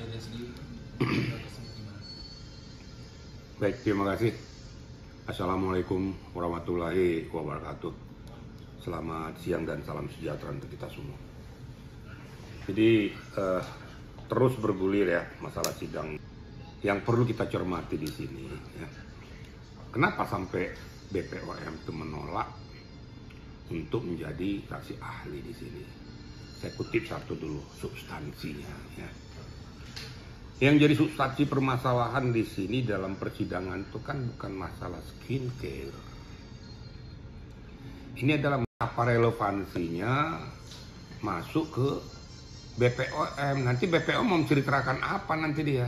kadernya sendiri. Baik, terima kasih. Assalamualaikum warahmatullahi wabarakatuh. Selamat siang dan salam sejahtera untuk kita semua. Jadi terus bergulir ya masalah sidang yang perlu kita cermati di sini. Ya. Kenapa sampai BPOM itu menolak untuk menjadi saksi ahli di sini? Saya kutip satu dulu substansinya. Ya. Yang jadi substansi permasalahan di sini dalam persidangan itu kan bukan masalah skincare. Ini adalah apa relevansinya masuk ke BPOM. Nanti BPOM mau menceritakan apa nanti dia?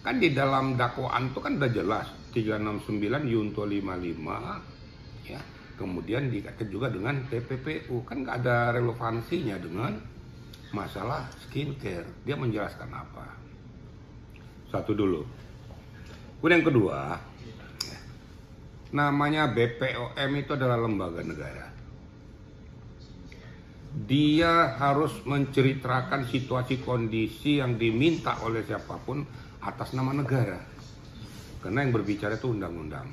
Kan di dalam dakwaan itu kan udah jelas 369 Yunto 55 ya. Kemudian dikaitkan juga dengan TPPU, kan nggak ada relevansinya dengan masalah skincare. Dia menjelaskan apa? Satu dulu. Kemudian yang kedua, namanya BPOM itu adalah lembaga negara. Dia harus menceritakan situasi kondisi yang diminta oleh siapapun atas nama negara. Karena yang berbicara itu undang-undang.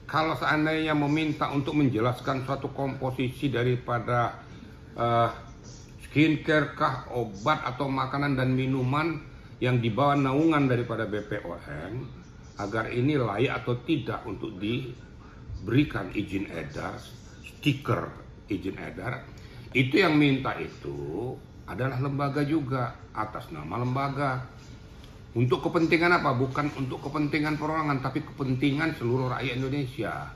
Kalau seandainya meminta untuk menjelaskan suatu komposisi daripada skincare kah, obat atau makanan dan minuman yang dibawa naungan daripada BPOM agar ini layak atau tidak untuk diberikan izin edar, stiker izin edar, itu yang minta itu adalah lembaga juga atas nama lembaga. Untuk kepentingan apa? Bukan untuk kepentingan perorangan, tapi kepentingan seluruh rakyat Indonesia.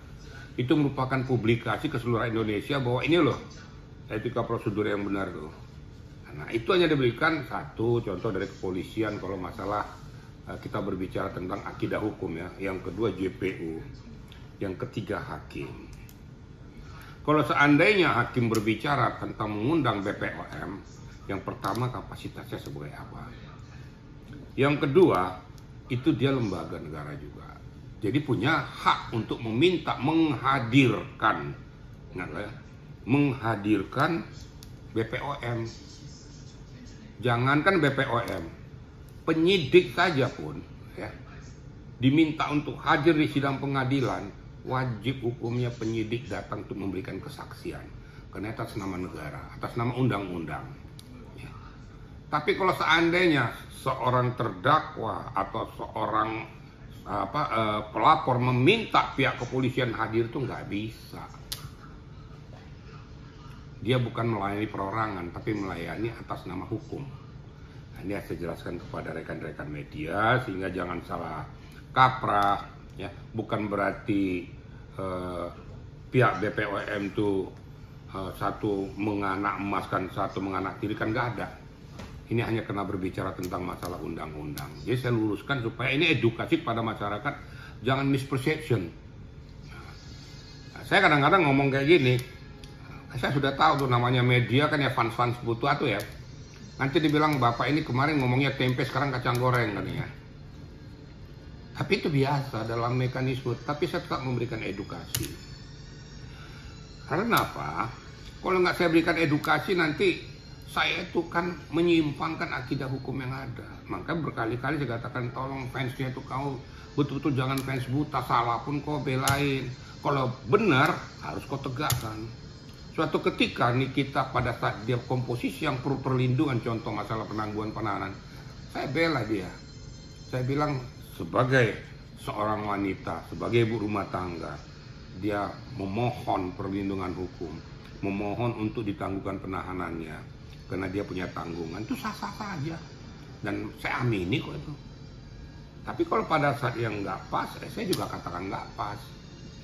Itu merupakan publikasi ke seluruh Indonesia bahwa ini loh etika prosedur yang benar tuh. Nah itu hanya diberikan satu contoh dari kepolisian kalau masalah kita berbicara tentang akidah hukum ya. Yang kedua JPU, yang ketiga hakim. Kalau seandainya hakim berbicara tentang mengundang BPOM, yang pertama kapasitasnya sebagai apa? Yang kedua itu dia lembaga negara juga. Jadi punya hak untuk meminta menghadirkan, menghadirkan BPOM. Jangankan BPOM, penyidik saja pun ya, diminta untuk hadir di sidang pengadilan, wajib hukumnya penyidik datang untuk memberikan kesaksian. Karena atas nama negara, atas nama undang-undang. Ya. Tapi kalau seandainya seorang terdakwa atau seorang pelapor meminta pihak kepolisian hadir itu nggak bisa. Dia bukan melayani perorangan, tapi melayani atas nama hukum. Nah, ini saya jelaskan kepada rekan-rekan media, sehingga jangan salah kaprah. Ya. Bukan berarti pihak BPOM itu satu menganak emaskan, satu menganak tirikan, nggak ada. Ini hanya karena berbicara tentang masalah undang-undang. Jadi saya luruskan supaya ini edukasi kepada masyarakat, jangan misperception. Nah, saya kadang-kadang ngomong kayak gini, saya sudah tahu tuh namanya media kan ya fans-fans butuh tuh ya. Nanti dibilang bapak ini kemarin ngomongnya tempe sekarang kacang goreng katanya. Tapi itu biasa dalam mekanisme. Tapi saya tetap memberikan edukasi. Karena apa? Kalau nggak saya berikan edukasi nanti saya itu kan menyimpangkan akidah hukum yang ada. Maka berkali-kali saya katakan tolong fansnya itu kau betul-betul jangan fans buta, salah pun kau belain. Kalau benar harus kau tegakkan. Suatu ketika nih kita pada saat dia komposisi yang perlu perlindungan, contoh masalah penangguhan penahanan, saya bela dia. Saya bilang sebagai seorang wanita, sebagai ibu rumah tangga, dia memohon perlindungan hukum, memohon untuk ditangguhkan penahanannya, karena dia punya tanggungan, itu sah-sah saja. Dan saya amini kok itu. Tapi kalau pada saat yang nggak pas, saya juga katakan nggak pas.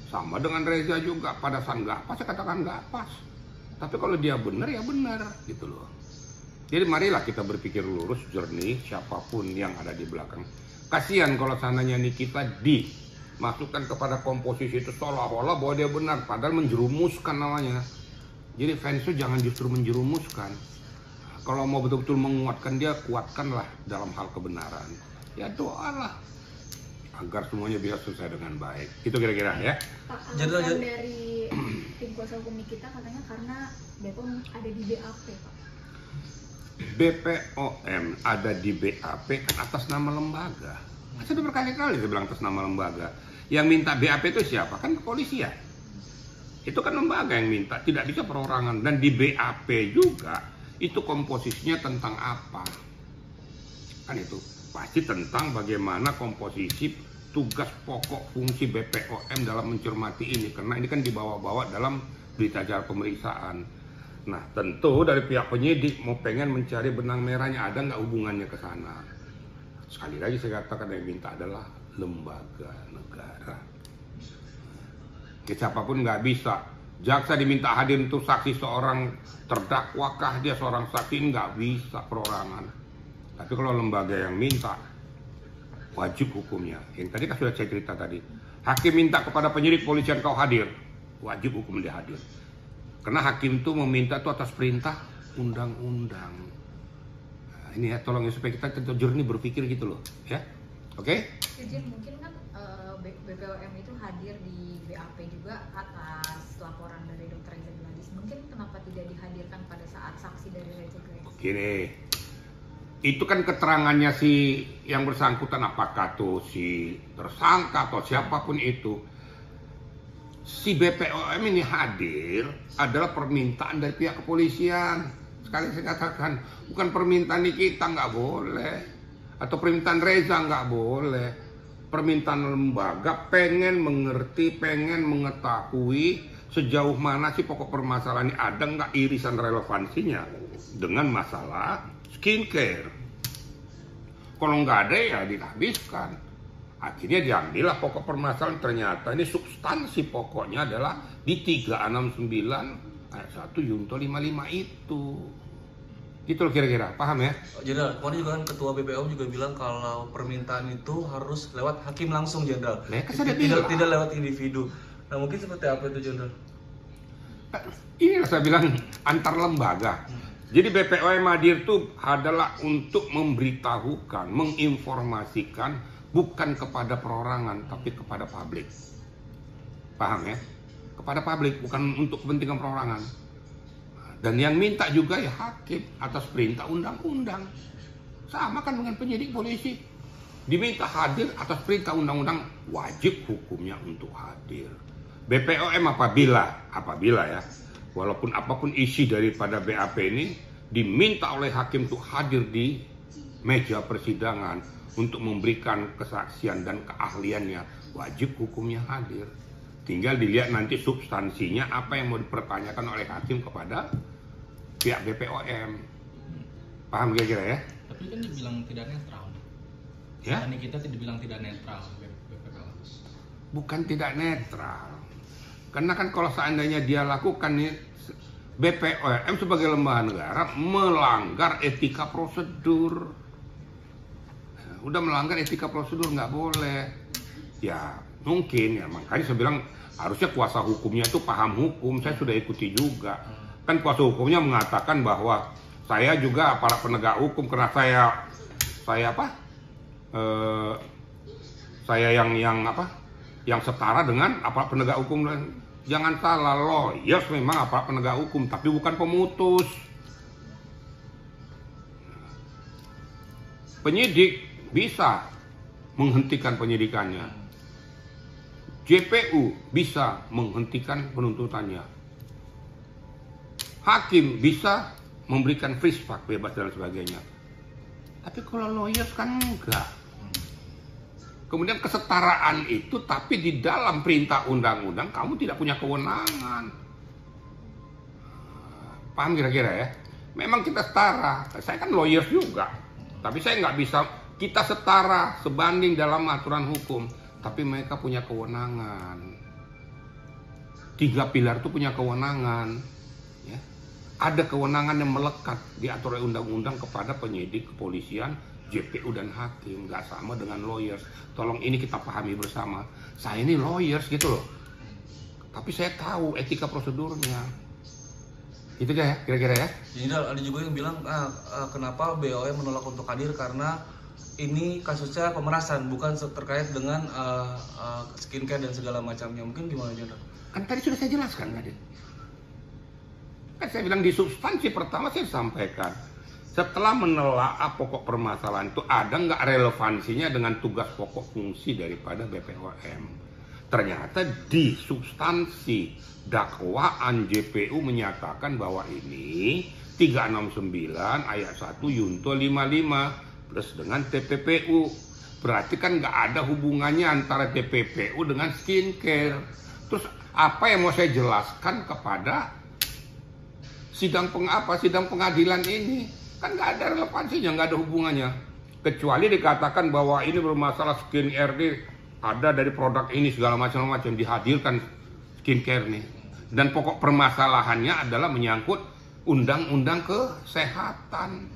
Sama dengan Reza juga, pada saat nggak pas saya katakan nggak pas. Tapi kalau dia benar ya benar gitu loh. Jadi marilah kita berpikir lurus, jernih, siapapun yang ada di belakang. Kasihan kalau sananya nih kita dimasukkan kepada komposisi itu seolah-olah bahwa dia benar, padahal menjerumuskan namanya. Jadi fans itu jangan justru menjerumuskan. Kalau mau betul-betul menguatkan dia, kuatkanlah dalam hal kebenaran. Ya doalah agar semuanya bisa selesai dengan baik. Itu kira-kira ya. Pak, alasan dari tim kuasa hukum kita katanya karena BPOM ada di BAP, Pak. BPOM ada di BAP kan atas nama lembaga. Saya sudah berkali-kali saya bilang atas nama lembaga. Yang minta BAP itu siapa? Kan kepolisian. Itu kan lembaga yang minta, tidak bisa perorangan. Dan di BAP juga itu komposisinya tentang apa? Kan itu pasti tentang bagaimana komposisi tugas pokok fungsi BPOM dalam mencermati ini, karena ini kan dibawa-bawa dalam berita acara pemeriksaan. Nah, tentu dari pihak penyidik mau pengen mencari benang merahnya, ada nggak hubungannya ke sana. Sekali lagi saya katakan yang minta adalah lembaga negara. Ya, siapapun nggak bisa. Jaksa diminta hadir untuk saksi seorang terdakwakah dia seorang saksi, nggak bisa perorangan. Tapi kalau lembaga yang minta, wajib hukumnya. Yang tadi kan sudah saya cerita tadi. Hakim minta kepada penyidik polisian kau hadir, wajib hukum dia hadir. Karena hakim itu meminta itu atas perintah undang-undang. Nah, ini ya tolong ya supaya kita tentu jernih berpikir gitu loh, ya. Oke? Izin mungkin kan BPOM itu hadir di BAP juga atas laporan dari Dr. Reza Gladys. Mungkin kenapa tidak dihadirkan pada saat saksi dari Reza Gladys? Gini, itu kan keterangannya si yang bersangkutan, apakah tuh si tersangka atau siapapun itu. Si BPOM ini hadir adalah permintaan dari pihak kepolisian. Sekali saya katakan, bukan permintaan kita, nggak boleh. Atau permintaan Reza, nggak boleh. Permintaan lembaga pengen mengerti, pengen mengetahui sejauh mana sih pokok permasalahan ini, ada nggak irisan relevansinya dengan masalah skincare. Kalau nggak ada ya dihabiskan. Akhirnya diambillah pokok permasalahan, ternyata ini substansi pokoknya adalah di 369 ayat 1 Yunto 55 itu. Gitu loh kira-kira, paham ya? Jenderal, kemarin juga kan Ketua BPOM juga bilang kalau permintaan itu harus lewat hakim langsung, Jenderal. Tidak lewat individu. Nah mungkin seperti apa itu, Jenderal? Inilah saya bilang antar lembaga. Jadi BPOM hadir itu adalah untuk memberitahukan, menginformasikan, bukan kepada perorangan, tapi kepada publik. Paham ya? Kepada publik, bukan untuk kepentingan perorangan. Dan yang minta juga ya hakim atas perintah undang-undang. Sama kan dengan penyidik polisi. Diminta hadir atas perintah undang-undang, wajib hukumnya untuk hadir. BPOM apabila ya, walaupun apapun isi daripada BAP ini, diminta oleh hakim untuk hadir di meja persidangan untuk memberikan kesaksian dan keahliannya, wajib hukumnya hadir. Tinggal dilihat nanti substansinya apa yang mau dipertanyakan oleh hakim kepada pihak BPOM. Paham kira-kira ya? Tapi kan dibilang tidak netral. Ya? Ini kita dibilang tidak netral BPOM. Bukan tidak netral. Karena kan kalau seandainya dia lakukan nih, BPOM sebagai lembaga negara melanggar etika prosedur. Udah melanggar etika prosedur, nggak boleh. Ya mungkin ya, makanya saya bilang harusnya kuasa hukumnya itu paham hukum. Saya sudah ikuti juga. Kan kuasa hukumnya mengatakan bahwa saya juga aparat penegak hukum, karena saya yang setara dengan aparat penegak hukum. Jangan salah, lawyers memang aparat penegak hukum, tapi bukan pemutus. Penyidik bisa menghentikan penyidikannya. JPU bisa menghentikan penuntutannya. Hakim bisa memberikan free spark, bebas dan sebagainya. Tapi kalau lawyers kan enggak. Kemudian kesetaraan itu, tapi di dalam perintah undang-undang kamu tidak punya kewenangan. Paham kira-kira ya? Memang kita setara. Saya kan lawyers juga. Tapi saya nggak bisa, kita setara sebanding dalam aturan hukum. Tapi mereka punya kewenangan. 3 pilar itu punya kewenangan. Ya. Ada kewenangan yang melekat diatur oleh undang-undang kepada penyidik, kepolisian, JPU dan hakim. Nggak sama dengan lawyers. Tolong ini kita pahami bersama. Saya ini lawyers gitu loh. Tapi saya tahu etika prosedurnya. Itu ya kira-kira ya. Jadi ada juga yang bilang kenapa BOM menolak untuk hadir karena ini kasusnya pemerasan, bukan terkait dengan skincare dan segala macamnya. Mungkin gimana, Jenderal? Kan tadi sudah saya jelaskan tadi. Kan saya bilang di substansi pertama saya sampaikan. setelah menelaah pokok permasalahan itu ada nggak relevansinya dengan tugas pokok fungsi daripada BPOM. Ternyata di substansi dakwaan JPU menyatakan bahwa ini 369 ayat 1 Yunto 55 plus dengan TPPU. Berarti kan nggak ada hubungannya antara TPPU dengan skincare. Terus apa yang mau saya jelaskan kepada sidang pengadilan ini? Kan nggak ada relevansinya, nggak ada hubungannya. Kecuali dikatakan bahwa ini bermasalah skincare ini ada dari produk ini segala macam dihadirkan skincare nih. Dan pokok permasalahannya adalah menyangkut undang-undang kesehatan.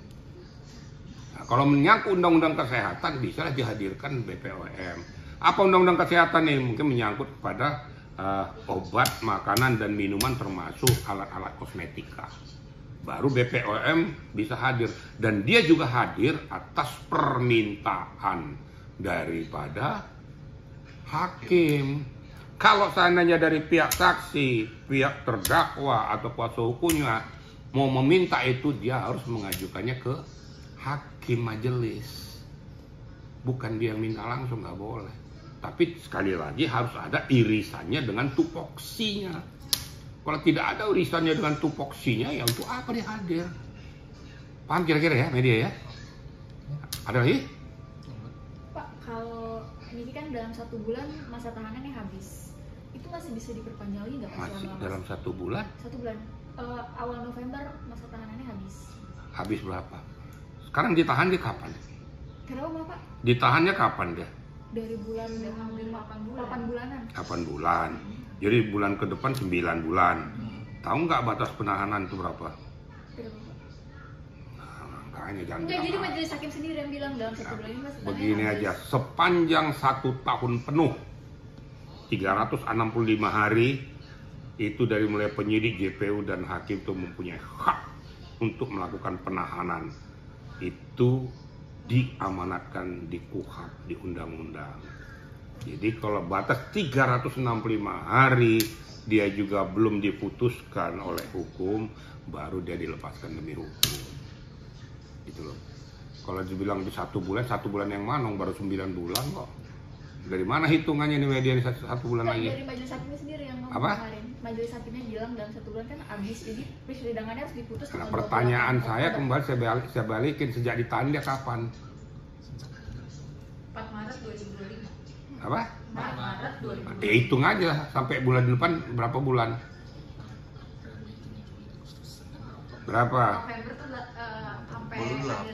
Nah, kalau menyangkut undang-undang kesehatan bisa dihadirkan BPOM. Apa undang-undang kesehatan nih? Mungkin menyangkut kepada obat, makanan dan minuman termasuk alat-alat kosmetika. Baru BPOM bisa hadir, dan dia juga hadir atas permintaan daripada hakim. Kalau seandainya dari pihak saksi, pihak terdakwa atau kuasa hukumnya mau meminta itu, dia harus mengajukannya ke hakim majelis. Bukan dia minta langsung, nggak boleh. Tapi sekali lagi harus ada irisannya dengan tupoksinya. Kalau tidak ada irisannya dengan tupoksinya, ya untuk apa dia hadir? Paham kira-kira ya media ya? Ada lagi? Pak, kalau ini kan dalam 1 bulan masa tahanannya habis, itu masih bisa diperpanjang lagi nggak? Masih dalam 1 bulan? 1 bulan. Awal November masa tahanannya habis. Habis berapa? Sekarang ditahan dia kapan? Kenapa Bapak? Ditahannya kapan dia? Dari bulan Udah hampir 8 bulan. 8 bulanan. 8 bulan. Jadi bulan ke depan 9 bulan. Tahu nggak batas penahanan itu berapa? Berapa, Pak? Nah, makanya jangan Enggak, jadi bilang, majelis hakim sendiri yang bilang dalam 1 bulan ini masa tahanannya begini habis. aja, sepanjang 1 tahun penuh 365 hari itu dari mulai penyidik, JPU dan hakim itu mempunyai hak untuk melakukan penahanan. Itu diamanatkan di KUHP, di undang-undang. Jadi kalau batas 365 hari dia juga belum diputuskan oleh hukum, baru dia dilepaskan demi hukum. Gitu loh. Kalau dibilang di 1 bulan yang mana? Baru 9 bulan kok. Dari mana hitungannya nih media ini 1 bulan Kan lagi? dari majelis hakimnya sendiri yang ngomong Apa? kemarin. Majelis hakimnya bilang dalam 1 bulan kan habis, jadi persidangannya harus diputus. Nah, tanggal pertanyaan 28 saya Oktober. kembali saya balikin, sejak ditahan dia kapan? 4 Maret 2025. Apa? 4 Maret 2025. Ya hitung aja sampai bulan depan berapa bulan? Berapa? November tuh sampai Bulan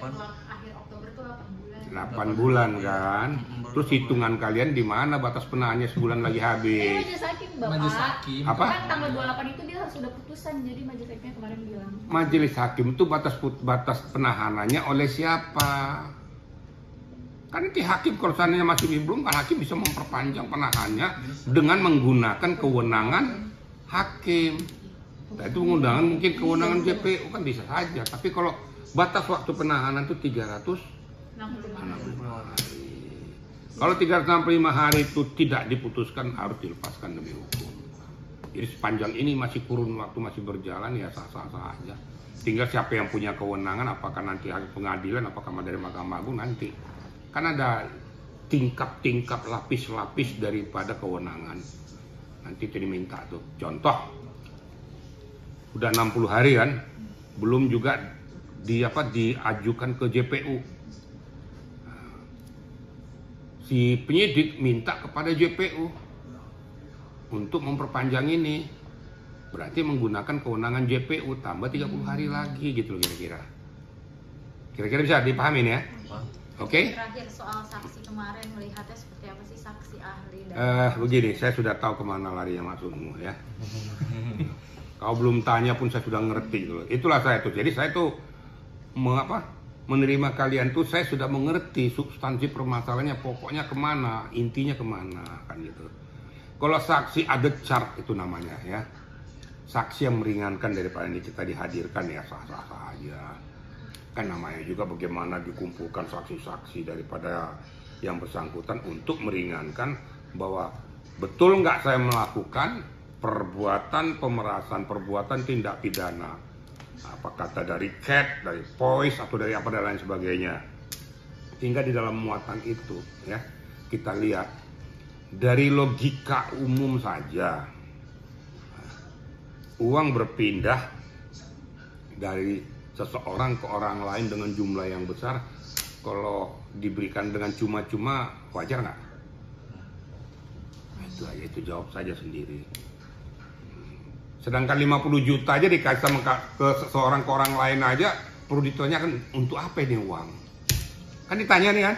akhir Oktober tuh 8 bulan. 8 bulan kan? Terus hitungan kalian di mana batas penahannya sebulan lagi Ini habis? majelis hakim Bapak. Majelis hakim. Apa? Kan tanggal 28 itu dia harus sudah putusan, jadi majelis hakimnya kemarin bilang. Majelis hakim itu batas penahanannya oleh siapa? Kan nanti hakim kalau seandainya masih belum, kan hakim bisa memperpanjang penahanannya dengan menggunakan kewenangan hakim. Nah, itu menggunakan mungkin kewenangan JPU kan bisa saja. Tapi kalau batas waktu penahanan itu 365 hari. Kalau 365 hari itu tidak diputuskan, harus dilepaskan demi hukum. Jadi sepanjang ini masih kurun waktu, masih berjalan, ya sah-sah saja. Tinggal siapa yang punya kewenangan, apakah nanti pengadilan, apakah dari Mahkamah Agung nanti. Kan ada tingkap-tingkap, lapis-lapis daripada kewenangan. Nanti itu diminta tuh. Contoh, udah 60 hari kan, belum juga diajukan ke JPU. Si penyidik minta kepada JPU untuk memperpanjang ini. Berarti menggunakan kewenangan JPU tambah 30 hari lagi gitu loh kira-kira. Kira-kira bisa dipahami ya? Oke? Terakhir soal saksi kemarin, melihatnya seperti apa sih saksi ahli dan Begini, saya sudah tahu kemana larinya maksudmu ya. Kau belum tanya pun saya sudah ngerti gitu loh. Itulah saya tuh. Jadi saya tuh menerima kalian tuh, saya sudah mengerti substansi permasalahannya, pokoknya kemana, intinya kemana kan gitu. Kalau saksi ada chart itu namanya ya, saksi yang meringankan daripada ini kita dihadirkan ya sah-sah saja. Kan namanya juga bagaimana dikumpulkan saksi-saksi daripada yang bersangkutan untuk meringankan bahwa betul nggak saya melakukan perbuatan pemerasan, perbuatan tindak pidana. apa kata dari CAT, dari POIS atau dari apa dan lain sebagainya. Hingga di dalam muatan itu ya kita lihat dari logika umum saja, uang berpindah dari seseorang ke orang lain dengan jumlah yang besar, kalau diberikan dengan cuma-cuma wajar nggak? Itu aja, itu jawab saja sendiri. Sedangkan 50 juta aja dikasih sama ke seseorang ke orang lain aja, perlu ditanyakan untuk apa ini uang? Kan ditanya nih kan,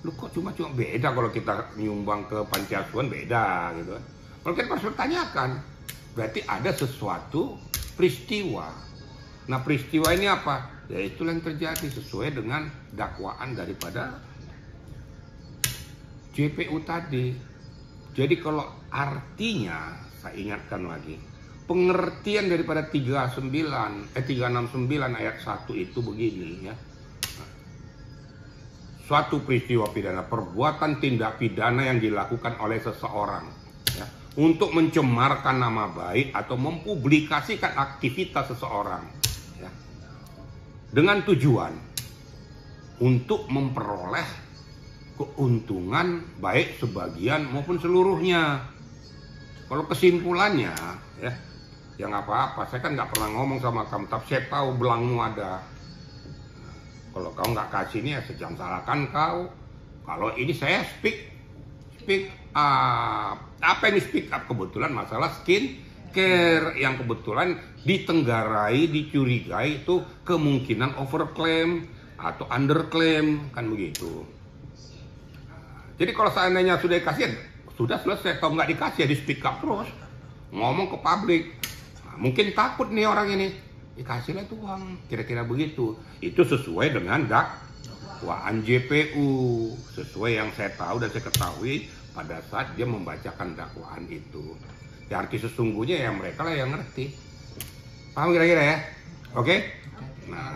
lu kok cuma-cuma beda kalau kita nyumbang ke panti asuhan beda gitu. Kalau kita harus bertanyakan, berarti ada sesuatu peristiwa. Nah peristiwa ini apa? Ya itulah yang terjadi sesuai dengan dakwaan daripada JPU tadi. Jadi kalau artinya, saya ingatkan lagi, pengertian daripada 369 ayat 1 itu begini ya. Suatu peristiwa pidana, perbuatan tindak pidana yang dilakukan oleh seseorang ya, untuk mencemarkan nama baik atau mempublikasikan aktivitas seseorang ya, dengan tujuan untuk memperoleh keuntungan baik sebagian maupun seluruhnya. Kalau kesimpulannya ya, yang apa-apa, saya kan nggak pernah ngomong sama kamu, tapi saya tahu belangmu ada. Kalau kau nggak kasih ini ya jangan salahkan kau. Kalau ini saya speak up. Apa ini speak up? Kebetulan masalah skin care yang kebetulan ditenggarai, dicurigai itu kemungkinan overclaim atau underclaim kan begitu. Jadi kalau seandainya sudah dikasih, sudah selesai. Kalau nggak dikasih ya di speak up terus, ngomong ke publik. Nah, mungkin takut nih orang ini. Dikasihlah itu uang, kira-kira begitu. Itu sesuai dengan dakwaan JPU, sesuai yang saya tahu dan saya ketahui pada saat dia membacakan dakwaan itu. Ya arti sesungguhnya ya mereka lah yang ngerti. Paham kira-kira ya? Oke? Nah.